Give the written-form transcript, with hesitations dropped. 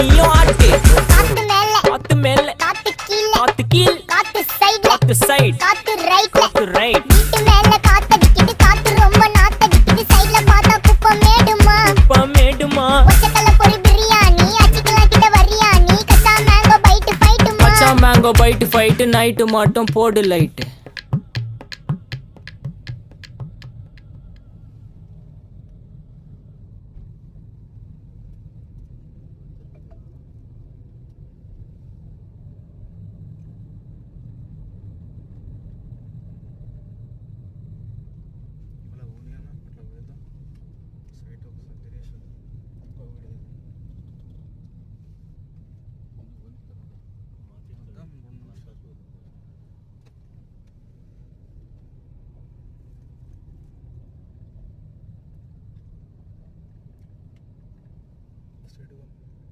நீயும் ஆட்டு. காத்து மேல காத்து மேல காத்து கீழ காத்து கீழ் காத்து சைடுல காத்து சைடு காத்து ரைட்ல காத்து ரைட். வீட்டு மேல காத்தடிக்குது காத்து ரொம்ப நாத்தடிக்குது சைடுல பார்த்தா குப்பை மேடுமா மேடுமா ஒச்சக்கல்ல பொரி பிரியாணி அச்சிக்கலாம் கிட்ட வரியாணி கச்சா மேங்கோ பைட்டு ஃபைட்டுமா மேங்கோ பைட்டு ஃபைட்டு நைட்டு மட்டும் போடு லைட்டு.